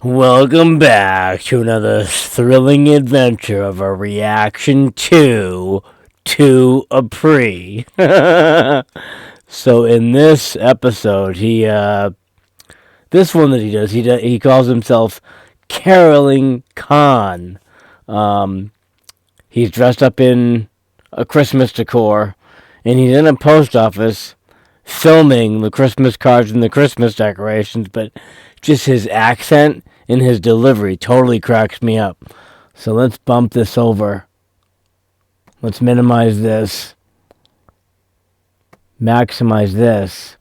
Welcome back to another thrilling adventure of a reaction to apree. So in this episode, this one that he calls himself Caroling Kahn. He's dressed up in a Christmas decor, and he's in a post office filming the Christmas cards and the Christmas decorations, but just his accent and his delivery totally cracks me up. So let's bump this over. Let's minimize this, maximize this,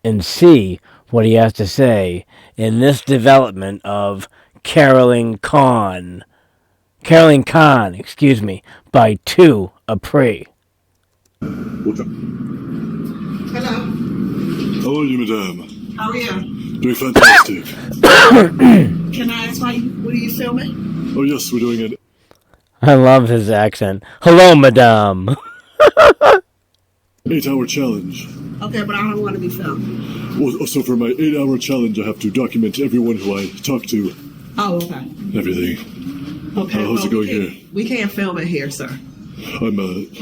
and see what he has to say in this development of Caroling Kahn, by apree. Hello. How are you, madame? How are you? Doing fantastic. Can I ask what are you filming? Oh, yes, we're doing an I love his accent. Hello, madame. 8-hour challenge. Okay, but I don't want to be filmed. Well, so for my 8-hour challenge, I have to document everyone who I talk to. Oh, okay. Everything. Okay. How's it going here? We can't film it here, sir. We're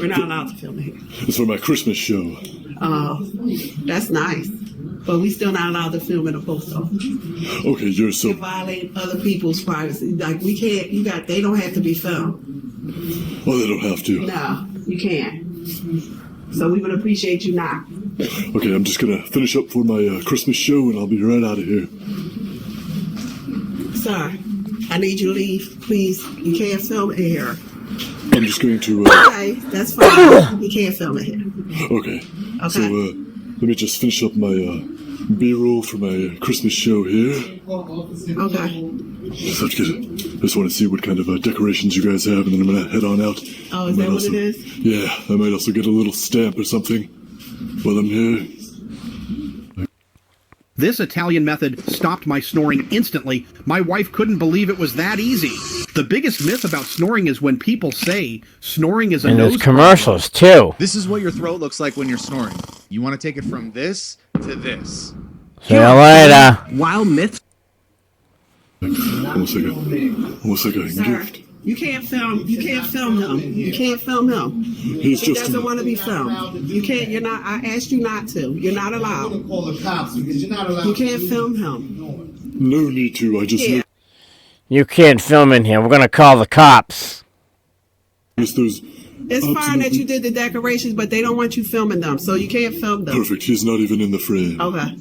not allowed to film it here. It's for my Christmas show. Oh, that's nice. But we still not allowed to film in a post office. Okay, you're so... You violate other people's privacy. Like, we can't, they don't have to be filmed. Oh, they don't have to. No, you can't. So we would appreciate you not. Okay, I'm just gonna finish up for my Christmas show and I'll be right out of here. Sir, I need you to leave, please. You can't film it here. I'm just going to... Okay, that's fine. You can't film it here. Okay. So, let me just finish up my B-roll for my Christmas show here. Okay. Sounds good. I just want to see what kind of decorations you guys have, and then I'm going to head on out. Oh, is that what it is? Yeah, I might also get a little stamp or something while I'm here. This Italian method stopped my snoring instantly. My wife couldn't believe it was that easy. The biggest myth about snoring is when people say snoring is a And nose there's commercials, too. This is what your throat looks like when you're snoring. You want to take it from this to this. See you later. While myths Almost like a Sir, gift. you can't film him. You can't film him. He's He just... doesn't want to be filmed. You can't, I asked you not to. You're not allowed. Call the cops because you're not allowed. You can't film him. No need to, I just Yeah. You can't film in here. We're going to call the cops. noticed there's... It's fine that absolutely- you did the decorations, but they don't want you filming them, so you can't film them. Perfect, he's not even in the frame. Okay. I'm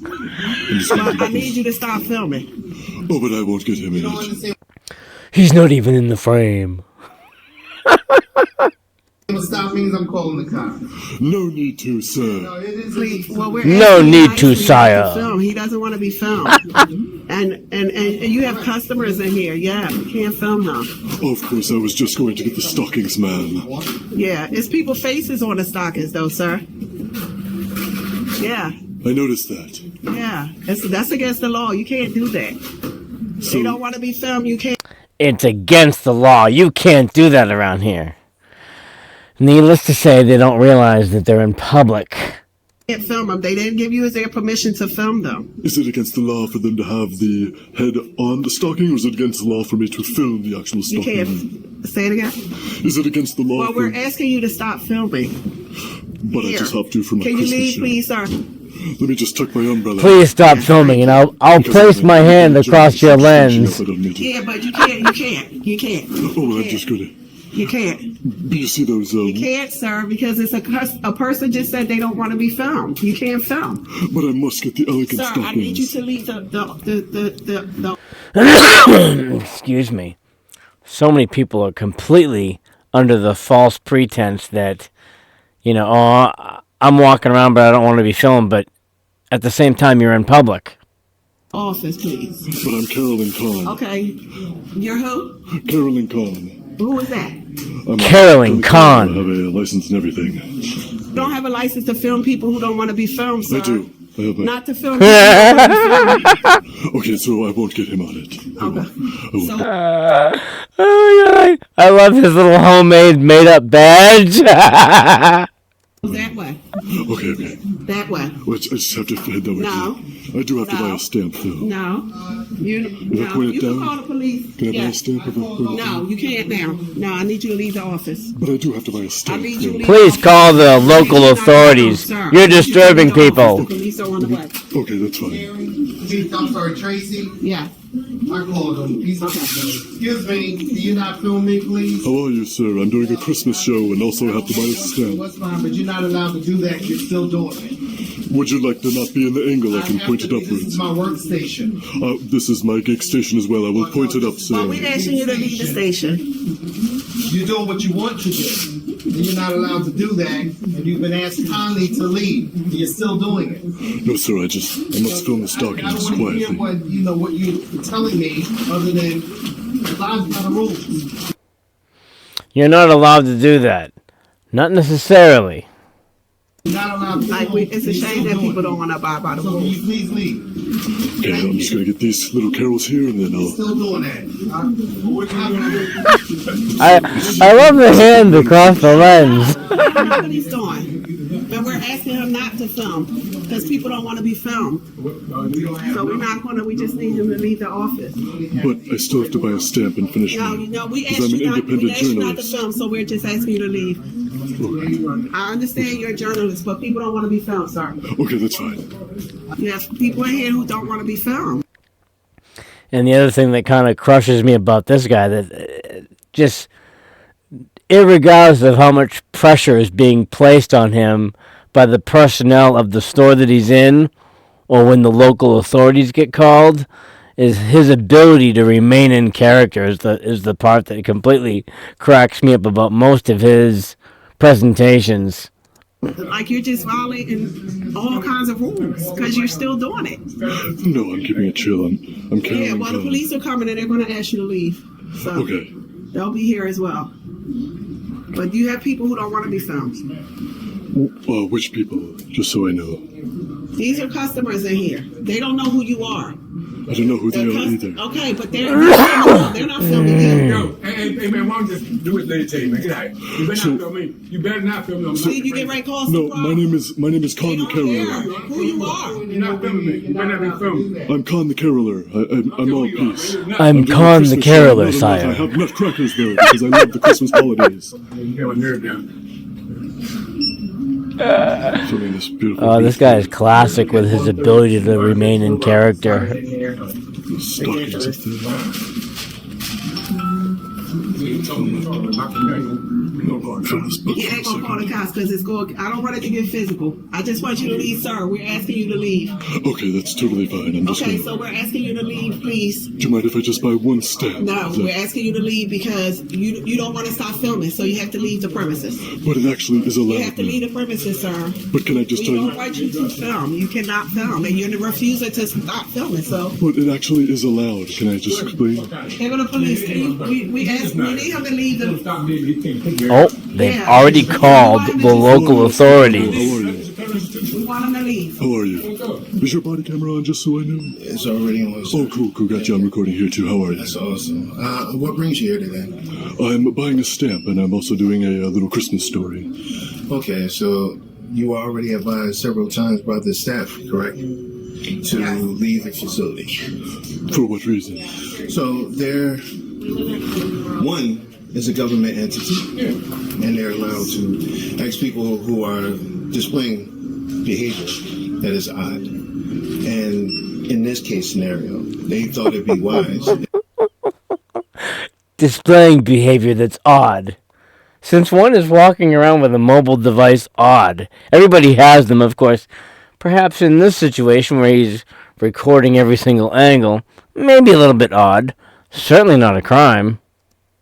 just gonna Well, I need you to stop filming. Oh, but I won't get him in it. He's not even in the frame. Stop means I'm calling the cops. No need to, sir. No, it is. Please, well, we're No asking need nicely to, not sire. film. He doesn't want to be filmed. and you have customers in here. Yeah, you can't film them. Of course, I was just going to get the stockings, ma'am. Yeah, it's people's faces on the stockings, though, sir. Yeah, I noticed that. yeah. That's against the law. You can't do that. They don't want to be filmed. You can't. It's against the law. You can't do that around here. Needless to say, they don't realize that they're in public. Can't film them. They didn't give you their permission to film them. Is it against the law for them to have the head on the stocking, or is it against the law for me to film the actual You stocking? can't. Say it again. Is it against the law Well, for... we're asking you to stop filming. But I Here. just have to for my Can you Christmas leave, show. please, sir? Let me just tuck my umbrella. Please stop filming, and I'll Because place I'm my gonna hand jump across your and lens. I don't need to. Yeah, but you can't. You can't. You can't. Oh, I'm just gonna... You can't. Do you see those, You can't, sir, because it's a person just said they don't want to be filmed. You can't film. But I must get the elegant Sir, stockings. I need you to leave the Excuse me. So many people are completely under the false pretense that, I'm walking around, but I don't want to be filmed, but at the same time, you're in public. office, please. But I'm Caroling Kahn. Okay. You're who? Caroling Kahn. Who is that? I'm Caroling Kahn. I have a license and everything. You don't have a license to film people who don't want to be filmed, sir. I do. I have a... Not to film people who don't want to be filmed. Okay, so I won't get him on it. Okay. So, Oh my god, I love his little homemade made-up badge. that way. Okay. That way. Well, I just have to head that way. No. I do have to buy a stamp, though. No. You I point it you can down? call the police. Can I buy a Yes. stamp if I point it No, down? you can't now. No, I need you to leave the office. But I do have to buy a I stamp. need you to leave Please the call office. the local You're not authorities. sir. You're I need you to disturbing leave the office. people. The police are on the way. Okay, that's fine. I'm sorry, Tracy. Yeah. I called him. He's Excuse me. Do you not film me, please? How are you, sir? I'm doing a Christmas show and also have to buy a stamp. What's fine, but you're not allowed to do that. You're still doing it. Would you like to not be in the angle? I can point it This is upwards. my workstation. This is my gig station as well. I will point it up, sir. Well, we asking you to leave the station. You're doing what you want to do. And you're not allowed to do that. And you've been asked kindly to leave. And you're still doing it. No, sir, I must film this I don't documents want to hear quietly. what you're telling me other than abide by the rules. You're not allowed to do that. Not necessarily. You're not allowed to Like, it's a shame that people don't want to abide by the So can rules. you please leave? Okay, I'm just gonna get these little carols here and then I'll... Still doing that. I love the hand across the lens. That's what he's doing. But we're asking him not to film because people don't want to be filmed. So we're not going to, we just need him to leave the office. But I still have to buy a stamp and finish No, my... we asked Because I'm an you not, independent we asked you not to journalist. film, so we're just asking you to leave. I understand you're a journalist, but people don't want to be filmed, sir. Okay, that's fine. You have people in here who don't want to be filmed. And the other thing that kind of crushes me about this guy, that just, irregardless of how much pressure is being placed on him by the personnel of the store that he's in, or when the local authorities get called, is his ability to remain in character is the part that completely cracks me up about most of his presentations. Like you're just violating all kinds of rules because you're still doing it. No, I'm keeping it chill. I'm Yeah, carrying well, the on. police are coming and they're going to ask you to leave. So Okay. they'll be here as well. But you have people who don't want to be filmed. Which people? Just so I know. These are customers in here. They don't know who you are. I don't know who they They're are either. Okay, but they're not filming you. Yo, hey, man, why don't you just do what they tell you, man? Get out. You better not film me. You better not film me. See, you get right calls. No, my name is They Kahn the don't care Caroler. who you are. You're not filming me. You better not be filming me. I'm Kahn the Caroler. I'm all peace. I'm doing a Kahn the Christmas show. Caroler, Not only that, I sire. have nutcrackers though because I love the Christmas holidays. You have a nerve down. Filming this beautiful. Oh, this guy is classic with his ability to remain in character. Stockings up there. Film this book You for a ain't gonna call second. the cops because it's going. I don't want it to get physical. I just want you to leave, sir. We're asking you to leave. Okay, that's totally fine. I'm just Okay, gonna... so we're asking you to leave, please. Do you mind if I just buy one stamp? No, Is that- we're asking you to leave because you don't want to stop filming, so you have to leave the premises. But it actually is You allowed. have to leave the premises, sir. But can I just We tell don't you? want you to film. You cannot film, and you're refusing to stop filming. So But it actually is allowed. Can I just explain? they're gonna police you. We need him to leave the. Stop me. He can't take your Oh, they've already called the local How authorities. are you? We want him to leave. How are you? Is your body camera on just so I know? It's already on. Oh, cool. Gotcha. I'm recording here too. How are you? That's awesome. What brings you here today? I'm buying a stamp and I'm also doing a little Christmas story. Okay, so you were already advised several times by the staff, correct? To leave the facility. For what reason? So one is a government entity, and they're allowed to ask people who are displaying behavior that is odd. And in this case scenario, they thought it'd be wise. Displaying behavior that's odd. Since one is walking around with a mobile device odd, everybody has them, of course. Perhaps in this situation where he's recording every single angle, maybe a little bit odd. Certainly not a crime.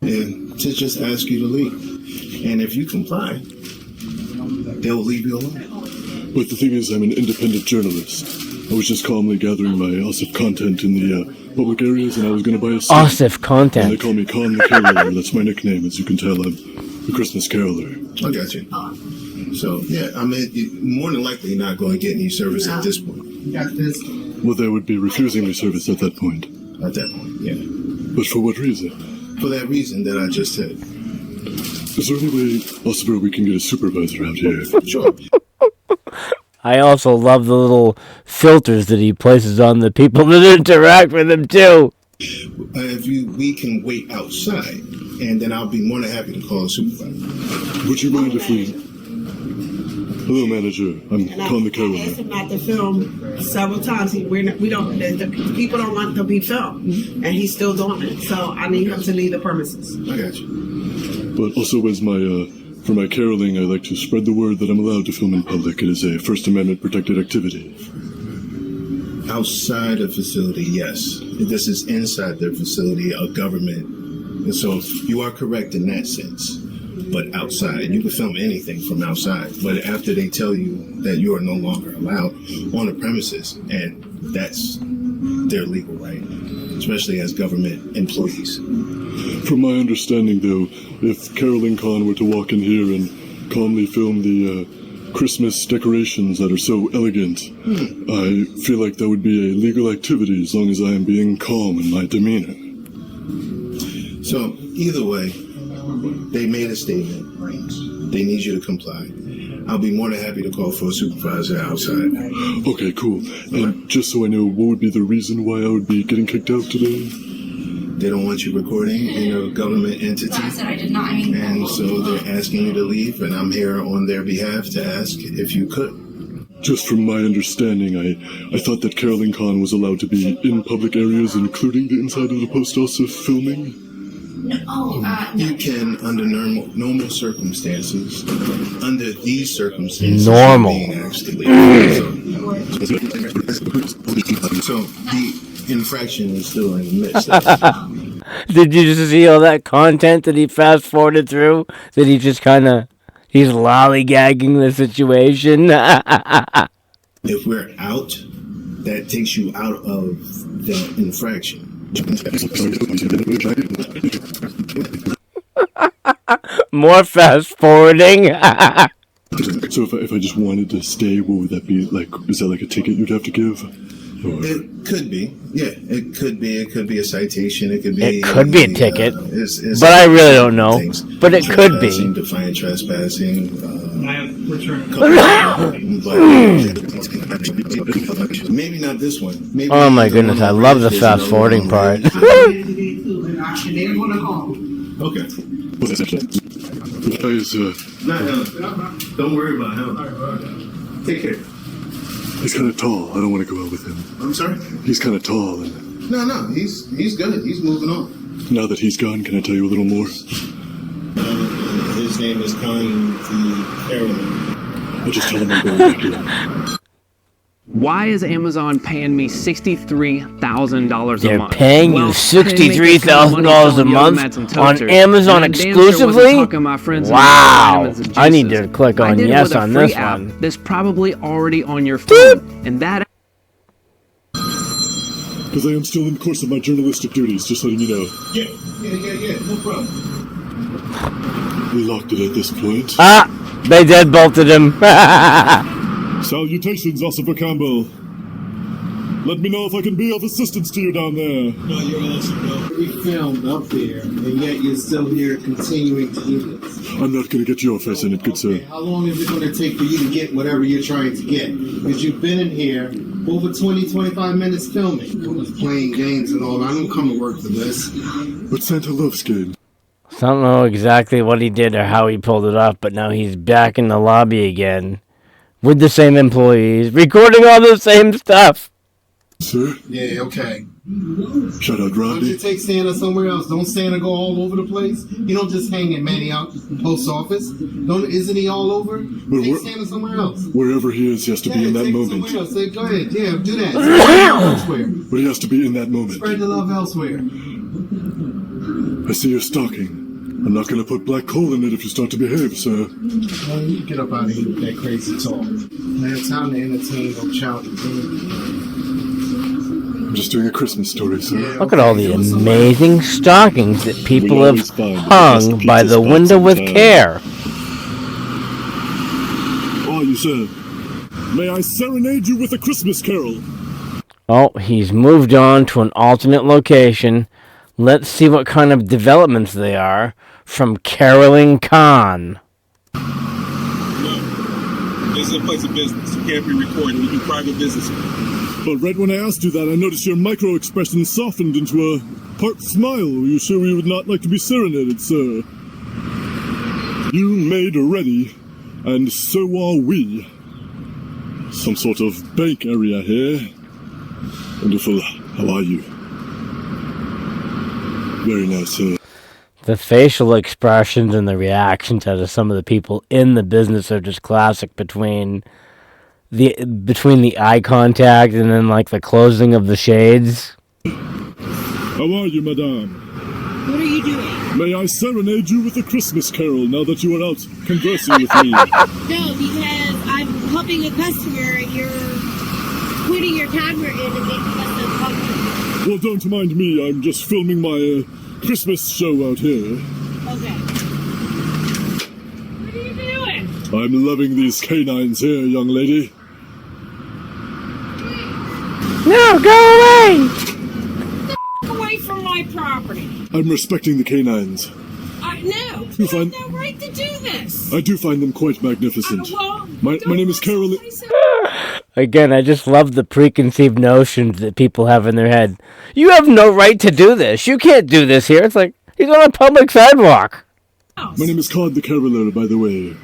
And to just ask you to leave. And if you comply, they'll leave you alone. But the thing is, I'm an independent journalist. I was just calmly gathering my OSIP content in the public areas and I was going to buy a stamp. OSIF And they content. call me Kahn the Caroler. That's my nickname. As you can tell, I'm the Christmas Caroler. I got you. So, yeah, I mean, you're more than likely not going to get any service at this point. You got this. Well, they would be refusing me service at that point. At that point, yeah. But for what reason? For that reason that I just said. Is there any way, Oscar, we can get a supervisor out here? Sure. I also love the little filters that he places on the people that interact with him too. We can wait outside, and then I'll be more than happy to call a supervisor. Would you mind if we... Hello, manager. I'm Kahn the I asked him not to film several times. The people don't want to be filmed, and he's still doing it. So I need him to leave the premises. I got you. But also, as for my caroling, I like to spread the word that I'm allowed to film in public. It is a First Amendment protected activity. Outside the facility, yes. This is inside the facility, a government. And so you are correct in that sense. But outside, you can film anything from outside. But after they tell you that you are no longer allowed on the premises, and that's their legal right, especially as government employees. From my understanding, though, if Karoling Kahn were to walk in here and calmly film the Christmas decorations that are so elegant, I feel like that would be a legal activity as long as I am being calm in my demeanor. So, either way, they made a statement. They need you to comply. I'll be more than happy to call for a supervisor outside. Okay, cool. And just so I know, what would be the reason why I would be getting kicked out today? They don't want you recording in a government entity. I said I did not. I mean, And so they're asking you to leave, and I'm here on their behalf to ask if you could. Just from my understanding, I thought that Karoling Kahn was allowed to be in public areas, including the inside of the post office filming. no. You can, under normal circumstances, under these circumstances, Normal. you're being asked to leave. So the infraction is still in the midst of it. Did you just see all that content that he fast forwarded through? That he just he's lollygagging the situation. If we're out, that takes you out of the infraction. More fast forwarding. So if I just wanted to stay, what would that be like? Is that like a ticket you'd have to give? Or... It could be, yeah. It could be. It could be a citation. It could be. It could be a ticket, it's but I really don't know. But it could be. Defiant trespassing. Maybe not this one. Maybe Oh my goodness, I love the fast forwarding part. Okay. Guys, Not him. Don't worry about him. Take care. he's kind of tall. I don't want to go out with him. I'm sorry? He's kind of tall, and No, he's good. He's moving on. now that he's gone, can I tell you a little more? His name is Kahn the Karoling. I'll just tell him I'm going back here. Why is Amazon paying me $63,000 a They're month? paying you $63,000 a month on Amazon exclusively? Wow! I need to click on yes on this one. That's probably already on your phone, and that. Because I am still in the course of my journalistic duties, just letting you know. Yeah. No problem. We locked it at this point. Ah! They deadbolted him. Salutations, Ossifer Campbell. Let me know if I can be of assistance to you down there. No, you're awesome, bro. We filmed up there, and yet you're still here continuing to do this. I'm not going to get your face in it, good sir. How long is it going to take for you to get whatever you're trying to get? Because you've been in here over 20, 25 minutes filming. Playing games and all. I don't come to work for this. But Santa loves games. I don't know exactly what he did or how he pulled it off, but now he's back in the lobby again. With the same employees, recording all the same stuff. Sir? Yeah, okay. Shout out, Why don't you Rodney. take Santa somewhere else? Don't Santa go all over the place? You don't just hang at Manioc post office. Isn't he all over? Take Santa somewhere else. Wherever he is, he has to be in that take him moment. somewhere else. Say, go ahead, yeah, do that. Spread the love elsewhere. But he has to be in that moment. Spread the love elsewhere. I see you're stalking. I'm not going to put black coal in it if you start to behave, sir. Well, you get up out of here with that crazy talk. Man, time to entertain no child again. I'm just doing a Christmas story, sir. Look at all the amazing stockings that people We'll have always find the hung best by pizza the spots window in with town. care. Oh, you said, may I serenade you with a Christmas carol? Oh, he's moved on to an alternate location. Let's see what kind of developments they are from Karoling Kahn. This is a place of business. You can't be recorded. We do private business. But right when I asked you that, I noticed your micro-expression softened into a part smile. Were you sure we would not like to be serenaded, sir? You made ready, and so are we. Some sort of bank area here. Wonderful. How are you? Very nice, sir. The facial expressions and the reactions out of some of the people in the business are just classic between the eye contact and then like the closing of the shades. How are you, madame? What are you doing? May I serenade you with a Christmas carol now that you are out conversing with me? No, because I'm helping a customer and you're putting your camera in and making us uncomfortable. Well, don't mind me. I'm just filming my Christmas show out here. Okay. What are you doing? I'm loving these canines here, young lady. No, go away! Away from my property. I'm respecting the canines. No, you have no right to do this. I do find them quite magnificent. Well, My name is Caroling. Again, I just love the preconceived notions that people have in their head. You have no right to do this. You can't do this here. It's like, he's on a public sidewalk. My name is Kahn the Caroler, by the way.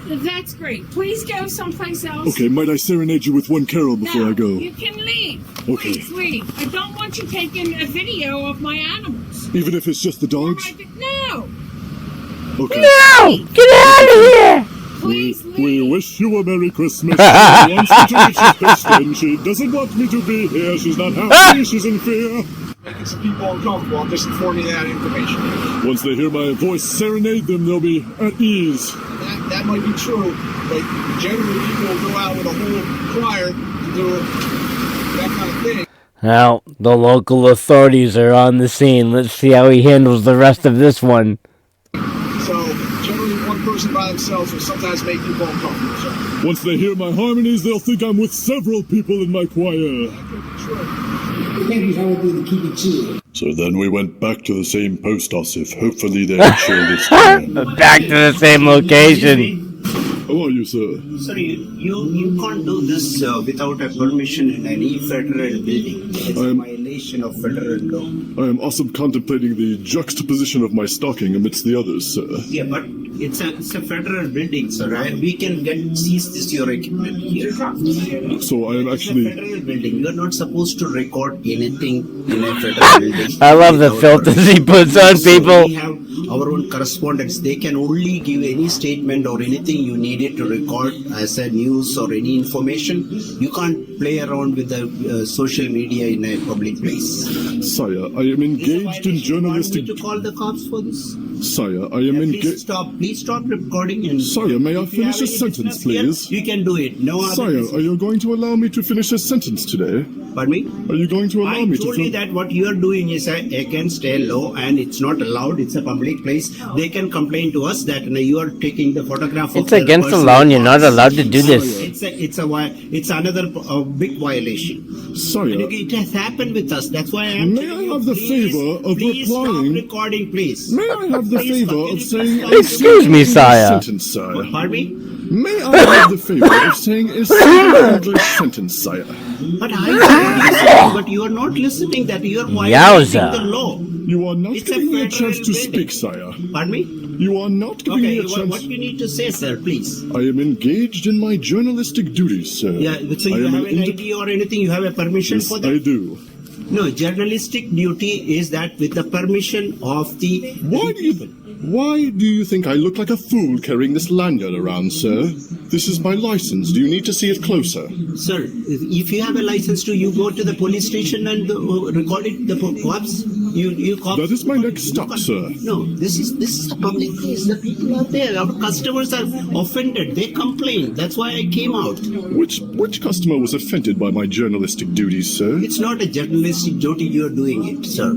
That's great. Please go someplace else. Okay, might I serenade you with one carol before I go? You can leave. Okay. Please leave. I don't want you taking a video of my animals. Even if it's just the dogs? No. Okay. No! Get out of here! Please leave. We wish you a Merry Christmas. She wants me to reach her piston. She doesn't want me to be here. She's not happy. She's in fear. Making some people uncomfortable. I'm just informing you that information. Once they hear my voice serenade them, they'll be at ease. That might be true, but generally people will go out with a whole choir to do that kind of thing. Now, the local authorities are on the scene. Let's see how he handles the rest of this one. So generally one person by themselves will sometimes make people uncomfortable. So Once they hear my harmonies, they'll think I'm with several people in my choir. that could be true. Maybe how would be to keep it chill. So then we went back to the same post office. Hopefully they'll chill this time. Back to the same location. How are you, sir? Sorry, you can't do this without a permission in any federal building. It's a violation of federal law. I am also contemplating the juxtaposition of my stocking amidst the others, sir. Yeah, but it's a federal building, sir. We can seize this your equipment here. So I am actually... It's a federal building. You're not supposed to record anything in a federal building. I love the filters he puts on people. We have our own correspondents. They can only give any statement or anything you needed to record as a news or any information. You can't play around with the social media in a public place. Sire, I am engaged in journalistic... You want me to call the cops for this? Sire, I am engaged... Please stop recording. And Sire, may I finish a sentence, please? You can do it. No other Sire, reason. are you going to allow me to finish a sentence today? Pardon me? Are you going to allow me to... I told you that what you are doing is against a law and it's not allowed. It's a public place. They can complain to us that you are taking the photograph of It's against the law and you're not allowed to do this. It's another big violation. Sire, And it has happened with us. That's why I am. may I have the favor of please replying... Stop recording, please. May I have the favor of saying... Excuse me, sire. Sentence, sire. Pardon me? May I have the favor of saying a single English sentence, sire? But but you are not listening. That you are violating Yowza. the law. You are not It's a giving me a federal chance to building. speak, sire. Pardon me? You are not giving me a chance... What you need to say, sir, please. I am engaged in my journalistic duties, sir. Yeah, so I you am have an indep- ID or anything? You have a permission Yes, for that? I do. No, journalistic duty is that with the permission of the Why do you think I look like a fool carrying this lanyard around, sir? This is my license. Do you need to see it closer? Sir, if you have a license to, you go to the police station and record it. The cops, you cops. That is my next stop, sir. No, this is a public place. The people are there. Our customers are offended. They complain. That's why I came out. Which customer was offended by my journalistic duties, sir? It's not a journalistic duty. You are doing it, sir.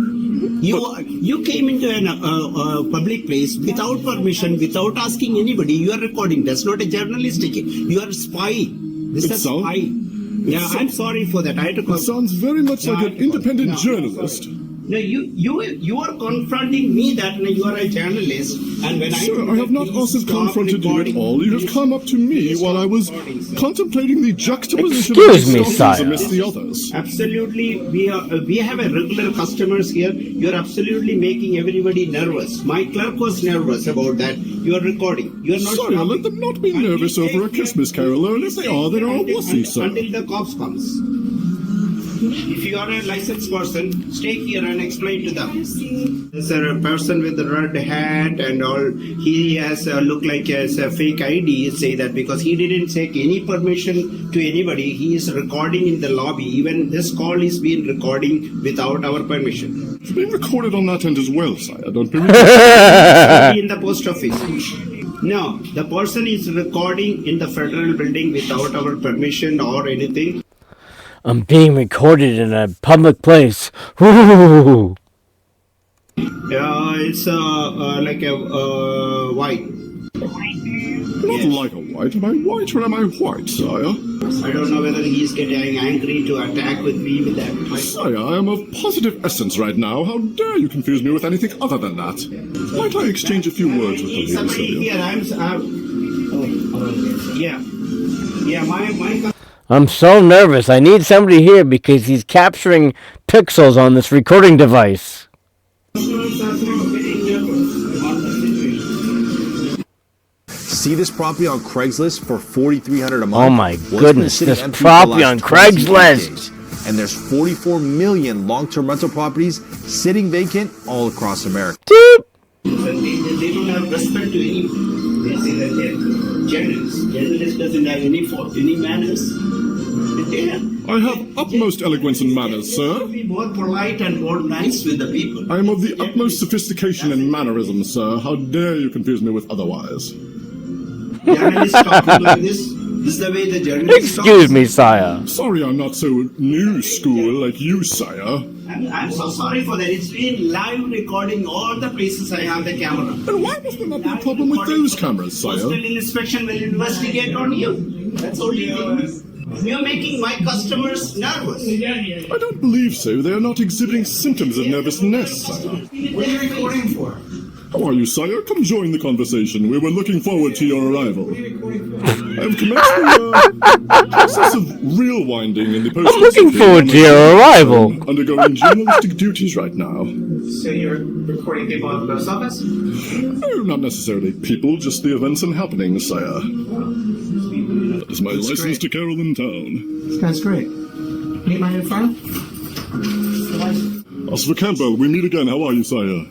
You came into a public place without permission, without asking anybody. You are recording. That's not a journalistic. You are spying. This is spying. Yeah, I'm sorry for that. I had to. It sounds very much like an independent journalist. No, you are confronting me that you are a journalist, and when Sir, I have not also confronted you at all. You have come up to me while I was contemplating the juxtaposition of Excuse the me, stockings sire. amidst the others. Absolutely, we have a regular customers here. You are absolutely making everybody nervous. My clerk was nervous about that. You are recording. You are not. Sire, let them not be nervous over a Christmas carol, and if they are, then I'll wussy, sir. Until the cops comes. If you are a licensed person, stay here and explain to them. There's a person with the red hat and all. He has look like as a fake ID. Say that because he didn't take any permission to anybody. He is recording in the lobby. Even this call is being recording without our permission. It's being recorded on that end as well, sire. Don't be In the post office. No, the person is recording in the federal building without our permission or anything. I'm being recorded in a public place. Woo! It's like a white. Not like a white. Am I white or am I white, sire? I don't know whether he's getting angry to attack with me with that. Sire, I am of positive essence right now. How dare you confuse me with anything other than that? Might I exchange a few words with the lady, Somebody sire? here, my I'm so nervous. I need somebody here because he's capturing pixels on this recording device. See this property on Craigslist for $4,300 a month? Oh my Well, it's been goodness, sitting this empty for the property last on 28 Craigslist. days. And there's 44 million long-term rental properties sitting vacant all across America. They don't have respect to any. They say that they're journalists. Journalists doesn't have any fault, any manners. I have utmost elegance and manners, sir. Be more polite and more nice with the people. I am of the utmost sophistication and mannerism, sir. How dare you confuse me with otherwise? Journalists talking like this. This is the way the journalists talk. Excuse me, sire. Sorry I'm not so new school like you, sire. I'm so sorry for that. It's been live recording all the places I have the camera. And why must there not be a problem with those cameras, sire? Postal inspection will investigate on you. That's only thing. You're making my customers nervous. I don't believe so. They are not exhibiting symptoms of nervousness, sire. What are you recording for? How are you, sire? Come join the conversation. We were looking forward to your arrival. I have commenced the process of real winding in the post. I'm looking forward to your arrival. Undergoing journalistic duties right now. So you're recording people at the post office? No, not necessarily people, just the events and happenings, sire. That is my license to carol in town. That's great. Need my info? Officer Campbell, we meet again. How are you, sire?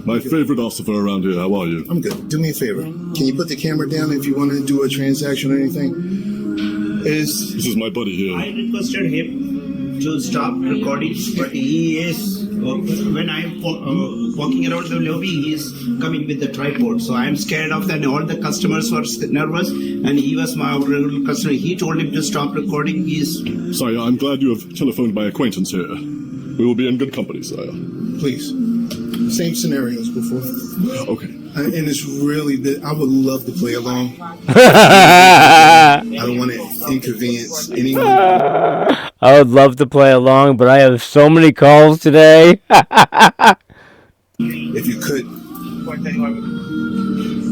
My favorite officer around here. How are you? I'm good. Do me a favor. Can you put the camera down if you want to do a transaction or anything? This is my buddy here. I requested him to stop recording, but he is, when I'm walking around the lobby, he is coming with the tripod. So I'm scared of that. All the customers were nervous, and he was my regular customer. He told him to stop recording. Sire, I'm glad you have telephoned my acquaintance here. We will be in good company, sire. Please. Same scenarios before. Okay. And it's really I would love to play along. I don't want to inconvenience anyone. I would love to play along, but I have so many calls today. If you could.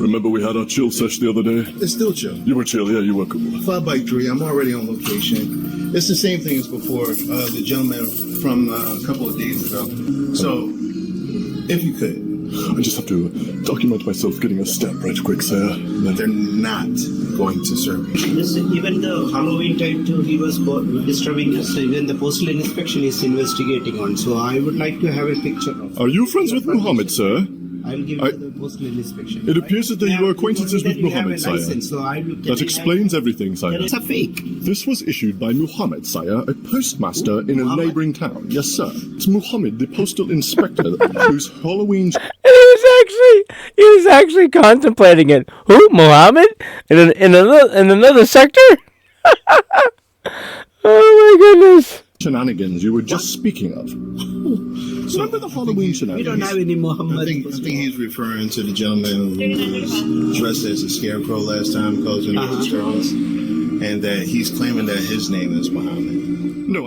Remember we had our chill sesh the other day? It's still chill. You were chill, yeah, you were cool. 5x3, I'm already on location. It's the same thing as before, the gentleman from a couple of days ago. So, if you could. I just have to document myself getting a stamp right quick, sir. Then they're not going to serve you. Even the Halloween time too, he was disturbing us. Even the postal inspection is investigating on. So I would like to have a picture of. Are you friends with Muhammad, sir? I will give you the postal inspection. It appears that you are acquaintances with Muhammad, sire. So that explains everything, sire. It's a fake. This was issued by Muhammad, sire, a postmaster in a neighboring town. Yes, sir. It's Muhammad, the postal inspector, whose Halloween... He was actually contemplating it. Who, Muhammad? In another sector? Oh my goodness. Shenanigans you were just speaking of. Remember the Halloween shenanigans? We don't have any Muhammad. I think he's referring to the gentleman who was dressed as a scarecrow last time, causing disturbance, and that he's claiming that his name is Muhammad. No,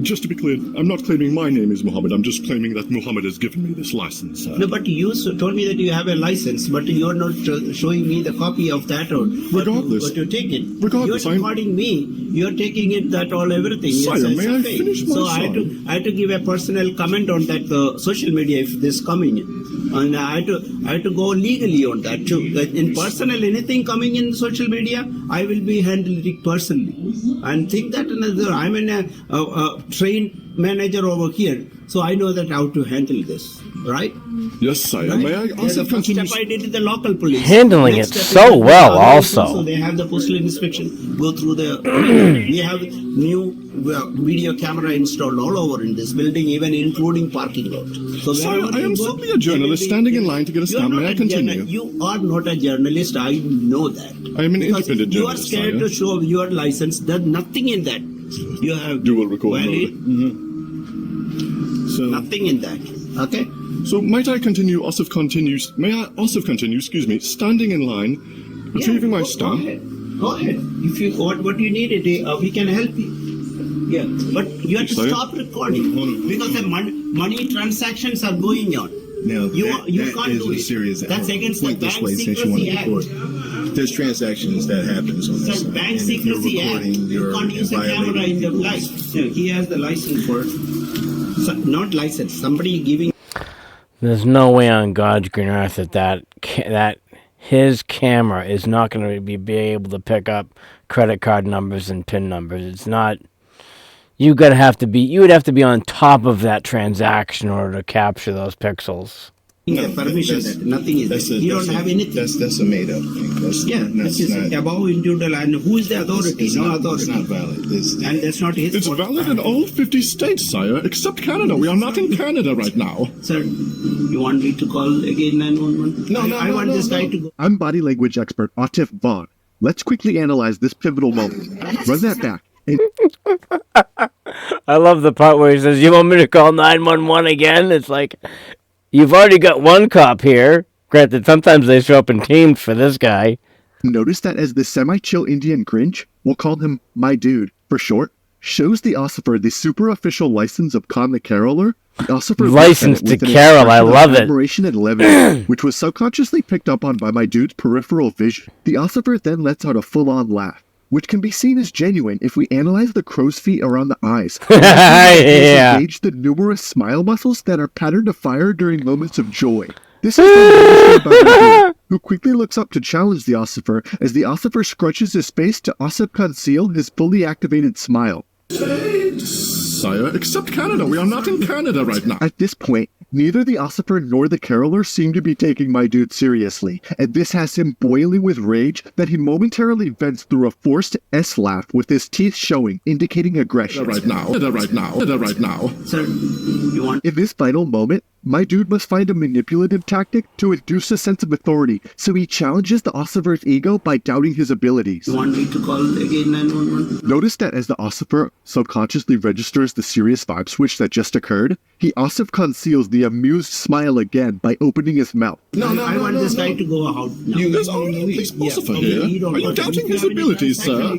just to be clear, I'm not claiming my name is Muhammad. I'm just claiming that Muhammad has given me this license, sir. No, but you told me that you have a license, but you're not showing me the copy of that or Regardless. But you take it. Regardless, You're recording me. You're taking it that all everything. Sire, Yes, may I okay. finish my So side? I had to give a personal comment on that social media if this coming in. And I had to go legally on that too. That in personal anything coming in social media, I will be handling it personally. And think that I'm in a trained manager over here, so I know that how to handle this, right? Yes, sire. Right? May I The also first continue? step I did with the local police. Handling Next it step so is well the also. So they have the postal inspection go through the. We have new video camera installed all over in this building, even including parking lot. So Sire, wherever I am you go, simply a journalist standing in line to get a You're stamp. not May I a continue? You are not a journalist. I know that. I am an Because independent you are journalist, scared sire. to show your license. There's nothing in that. You have Dual record valid, mode. So, nothing in that. Okay. so might I continue? Osif continues. May I also continue? Excuse me. Standing in line, retrieving my stamp. Go ahead. If you what you need, we can help you. Yeah, but you have to Sorry? stop recording because the money transactions are going on. Now, You that can't is do a it. serious That's against the point this Bank way since you want Secrecy to Act. record. There's transactions that happens on this Sir, side. Bank And if you're Secrecy Act. recording, You you're can't use the camera violating in the people's- live. Yeah, he has the license for it. Not license. Somebody giving. There's no way on God's green earth that his camera is not going to be able to pick up credit card numbers and PIN numbers. It's not. You would have to be on top of that transaction in order to capture those pixels. Permission that nothing is. You don't have anything. That's a made up thing. That's This is above individual, and who is the authority? It's No not, authority. It's not valid. And that's not his It's fault. valid in all 50 states, sire, except Canada. We are not in Canada right now. Sir, you want me to call again 911? No, I want this guy to go. I'm body language expert Atif Vaughn. Let's quickly analyze this pivotal moment. Run that back. And I love the part where he says, "You want me to call 911 again?" It's like, you've already got one cop here. Granted, sometimes they show up in teams for this guy. notice that as the semi-chill Indian cringe, we'll call him my dude for short, shows the Ossifer the super official license of Kahn the Caroler. The Ossifer License to Carol, I love it. Admiration and levity, which was subconsciously picked up on by my dude's peripheral vision. The Ossifer then lets out a full-on laugh, which can be seen as genuine if we analyze the crow's feet around the eyes. Yeah. Engage the numerous smile muscles that are patterned to fire during moments of joy. This is the by my dude, who quickly looks up to challenge the Ossifer as the Ossifer scrunches his face to Ossip conceal his fully activated smile. Sire, except Canada. We are not in Canada right now. At this point, neither the Ossifer nor the Caroler seem to be taking my dude seriously, and this has him boiling with rage that he momentarily vents through a forced S-laugh with his teeth showing, indicating aggression. Right now. Right now. Right now. Sir, you want... In this vital moment, my dude must find a manipulative tactic to induce a sense of authority, so he challenges the Ossifer's ego by doubting his abilities. You want me to call again 911? Notice that as the Ossifer subconsciously registers the serious vibe switch that just occurred, he Ossif conceals the amused smile again by opening his mouth. I want this guy to go out now. There's only a police officer here. Are you doubting his abilities, sir? Are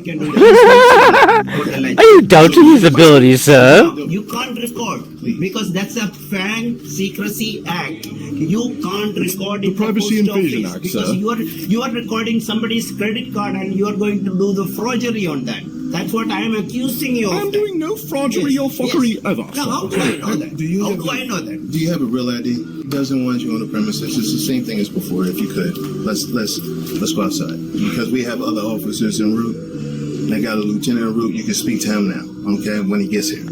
Are you doubting his abilities, sir? You can't record because that's a Bank Secrecy Act. You can't record in the Privacy post Invasion office Act, because sir. you are recording somebody's credit card and you are going to do the forgery on that. That's what I am accusing you of. I'm doing no forgery or fuckery ever. Now, how do I know that? How do I know that? Do you have a real ID? He doesn't want you on the premises. It's the same thing as before. If you could, let's go outside because we have other officers en route. And I got a lieutenant en route. You can speak to him now, okay? When he gets here.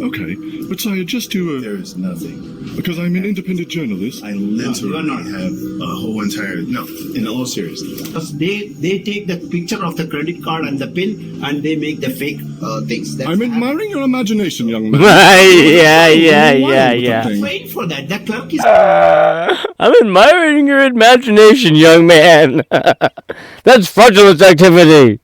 Okay, but sire, just to There is nothing. because I'm an independent journalist. I literally have a whole entire in all seriousness. Because they take the picture of the credit card and the pin and they make the fake things. That's I'm admiring your imagination, young man. yeah. Wait for that. The clerk is. I'm admiring your imagination, young man. That's fraudulent activity.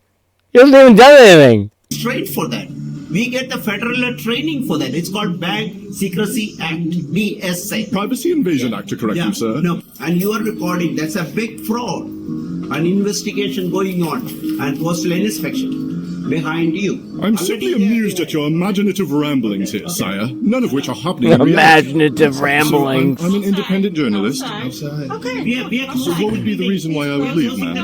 You haven't even done anything. Straight for that. We get the federal training for that. It's called Bank Secrecy Act, BSA. Privacy Invasion Act, to correct you, sir. No, and you are recording. That's a big fraud. An investigation going on and postal inspection. behind you. I'm simply amused at your imaginative ramblings here, sire, none of which are happening in reality. Imaginative ramblings. So I'm an independent journalist. Outside. Okay. So what would be the reason why I would leave, ma'am?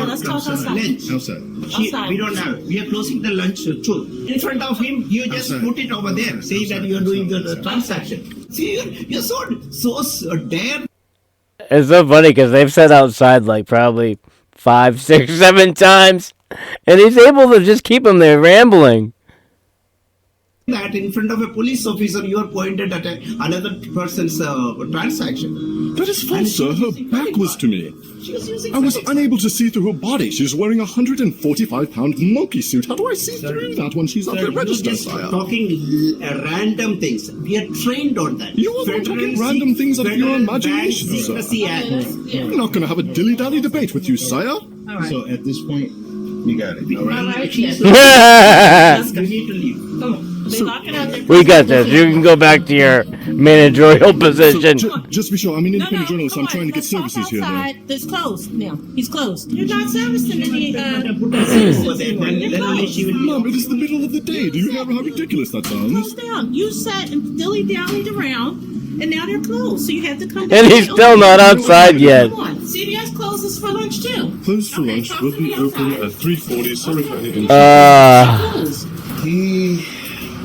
Let's talk outside. Outside. We don't have. We are closing the lunch too. In front of him, you just put it over there. Say that you are doing the transaction. See, you're so dare. It's so funny because they've said outside like probably 5, 6, 7 times, and he's able to just keep them there rambling. That in front of a police officer, you are pointed at another person's transaction. That is false, sir. Her back was to me. I was unable to see through her body. She's wearing a 145-pound monkey suit. How do I see through that when she's up there registered, sire? Talking random things. We are trained on that. You are not talking random things out of your imagination, sir. I'm not going to have a dilly-dally debate with you, sire. So at this point, we got it. All right. You need to leave. Come on. We got this. You can go back to your managerial position. Just be sure, I'm an independent journalist. I'm trying to get services here. It's closed now. He's closed. You're not servicing any Mom, it is the middle of the day. Do you remember how ridiculous that sounds? Close down. You sat and dilly-dallied around, and now they're closed. So you have to come back. And he's still not outside yet. Come on. CBS closes for lunch too. Closed for lunch. Will be open at 3:40. Sorry for anything. He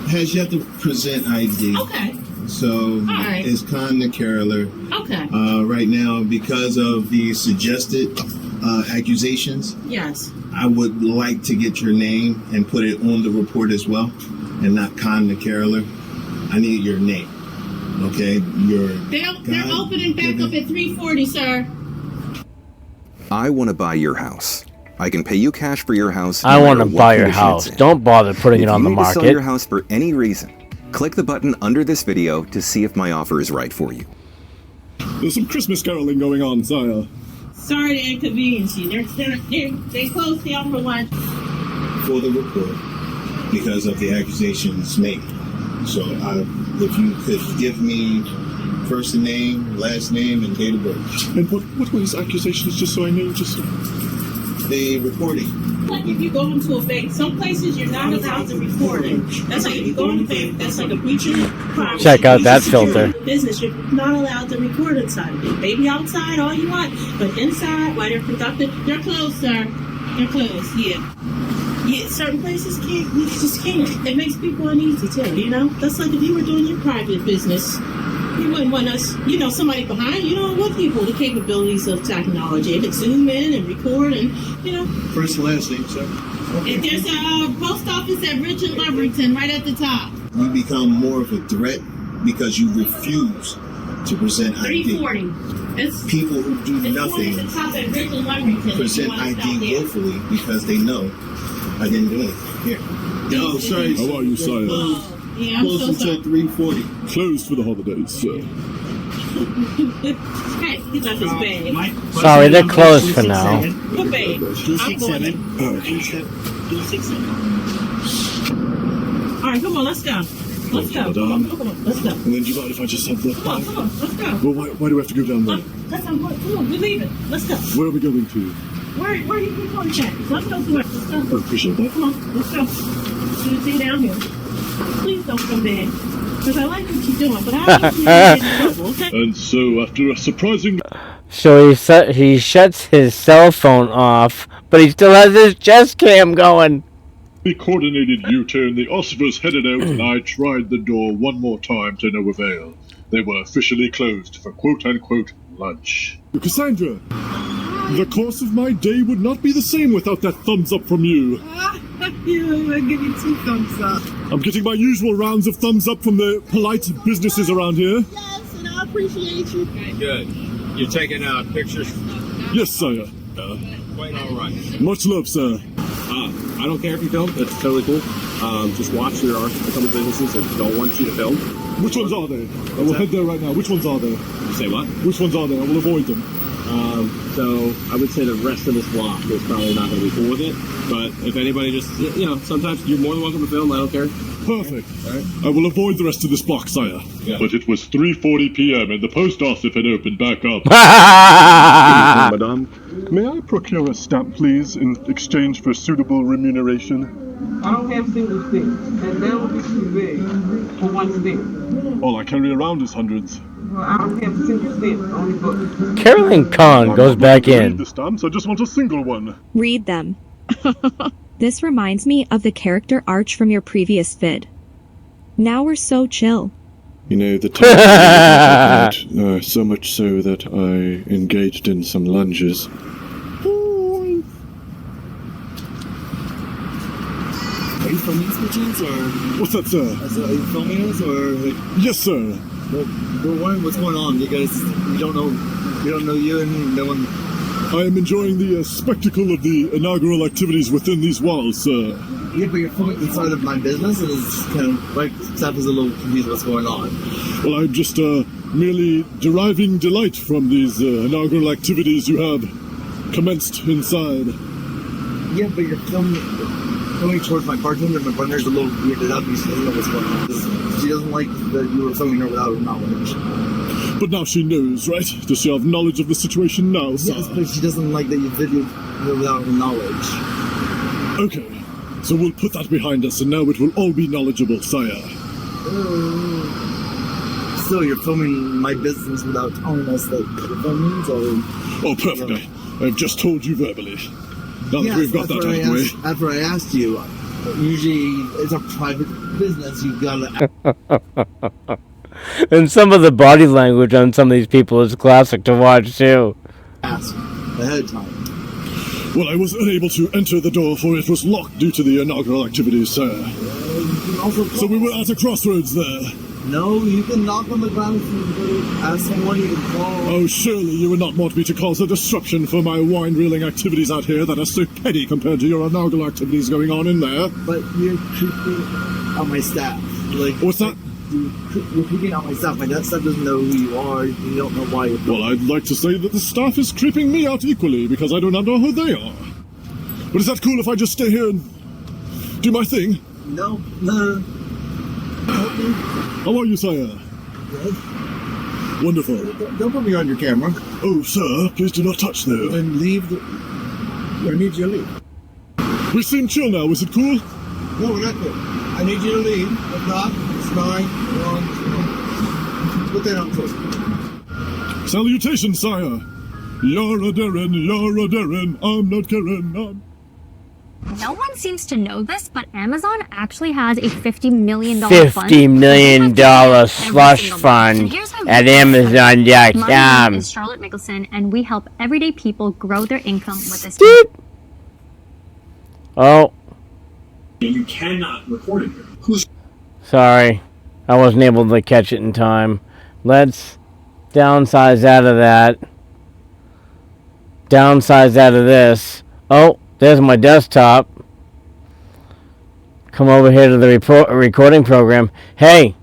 has yet to present ID. Okay. So right. it's Kahn the caroler. Okay. Right now, because of the suggested accusations, Yes. I would like to get your name and put it on the report as well, and not Kahn the caroler. I need your name. Okay, They're opening back up at 3:40, sir. I want to buy your house. I can pay you cash for your house. I want to buy your house. Don't bother putting it on the market. If you need to sell your house for any reason, click the button under this video to see if my offer is right for you. There's some Christmas caroling going on, sire. Sorry to inconvenience you. They closed down for lunch. For the report, because of the accusations made. So if you could give me first name, last name, and date of birth. And what were these accusations, just so I know, just... The recording. Like if you go into a bank, some places you're not allowed to record it. That's like if you go into a bank, that's like a breach of privacy. Check out that filter. Business, you're not allowed to record inside of it. Maybe outside all you want, but inside while they're conducting, they're closed, sir. They're closed. Yeah. Yeah, certain places can't. You just can't. It makes people uneasy too. You know, that's like if you were doing your private business. You wouldn't want us, somebody behind. You don't want people the capabilities of technology. It could zoom in and record and, First and last name, sir. And there's a post office at Richard Leverington right at the top. You become more of a threat because you refuse to present ID. 340. People who do nothing At the top at Richard Leverington. present ID willfully because they know I didn't do it. Here. No, sorry. How are you, sire? Yeah, I'm Closed so until 3:40. Closed for the holidays, sir. Hey, he left his bag. Sorry, they're closed for now. What bag? 267. 267. All right, come on, let's go. Let's go. Come on, let's go. And then do you mind if I just have the... Come on, let's go. Well, why do we have to go down there? Come on, we're leaving. Let's go. Where are we going to? Where are you going to check? Let's go somewhere. Let's go. I appreciate that. Come on, let's go. You see down here. Please don't come back. Because I like what you're doing, but I don't want you to get in trouble, okay? And so, after a surprising... So he shuts his cell phone off, but he still has his chest cam going. The coordinated U-turn, the ossifers headed out, and I tried the door one more time to no avail. They were officially closed for quote-unquote lunch. Cassandra, the course of my day would not be the same without that thumbs up from you. I give you 2 thumbs up. I'm getting my usual rounds of thumbs up from the polite businesses around here. Yes, and I appreciate you. Good. You're taking pictures? Yes, sire. Quite all right. Much love, sir. I don't care if you film. That's totally cool. Just watch. There are a couple businesses that don't want you to film. Which ones are there? I will head there right now. Which ones are there? You say what? Which ones are there? I will avoid them. So I would say the rest of this block is probably not going to be cool with it. But if anybody just, sometimes you're more than welcome to film. I don't care. Perfect. All right. I will avoid the rest of this block, sire. Yeah. But it was 3:40 p.m. and the post office had opened back up. Madame, may I procure a stamp, please, in exchange for suitable remuneration? I don't have single sticks. That would be too big for one stick. All I carry around is hundreds. Well, I don't have single sticks, only books. Karoling Kahn goes back Read in. the stamps, I just want a single one. Read them. This reminds me of the character Arch from your previous vid. Now we're so chill. You know, the time that, so much so that I engaged in some lunges. Are you filming this perchance, or? What's that, sir? Are you filming this, or? Yes, sir. Well, what's going on? Because we don't know you, and no one. I am enjoying the spectacle of the inaugural activities within these walls, sir. Yeah, but you're filming inside of my business, and it's kind of like staff is a little confused what's going on. Well, I'm just merely deriving delight from these inaugural activities you have commenced inside. Yeah, but you're filming towards my bartender, and my partner's a little weirded out. She doesn't know what's going on. She doesn't like that you were filming her without her knowledge. But now she knows, right? Does she have knowledge of the situation now, sir? Yes, but she doesn't like that you videoed her without her knowledge. Okay, so we'll put that behind us, and now it will all be knowledgeable, sire. Still, you're filming my business without telling us that you're filming, so... Oh, perfectly. I've just told you verbally. Now that we've got that out of the way. After I asked you, usually it's a private business, you've got to... And some of the body language on some of these people is classic to watch, too. Ask ahead of time. Well, I was unable to enter the door, for it was locked due to the inaugural activities, sir. So we were at a crossroads there. No, you can knock on the ground and ask someone you can call. Oh, surely you would not want me to cause a disruption for my wine-reeling activities out here that are so petty compared to your inaugural activities going on in there. But you're creeping on my staff. Like, what's that? You're creeping on my staff. My staff doesn't know who you are. You don't know why you're... Well, I'd like to say that the staff is creeping me out equally, because I do not know who they are. But is that cool if I just stay here and do my thing? No. How are you, sire? Good. Wonderful. Don't put me on your camera. Oh, sir, please do not touch there. Then leave I need you to leave. We seem chill now, is it cool? No, we're not cool. I need you to leave. If not, it's 9, 1, 2. Put that on foot. Salutations, sire. You're a Darren, I'm not Karen, No one seems to know this, but Amazon actually has a $50 million $50 million slush fund at Amazon.com. My name is Charlotte Mickelson, and we help everyday people grow their income with this. Oh. You cannot record it here. Sorry. I wasn't able to catch it in time. Let's downsize out of that. Downsize out of this. Oh, there's my desktop. Come over here to the recording program. Hey!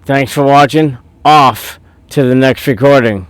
Thanks for watching. Off to the next recording.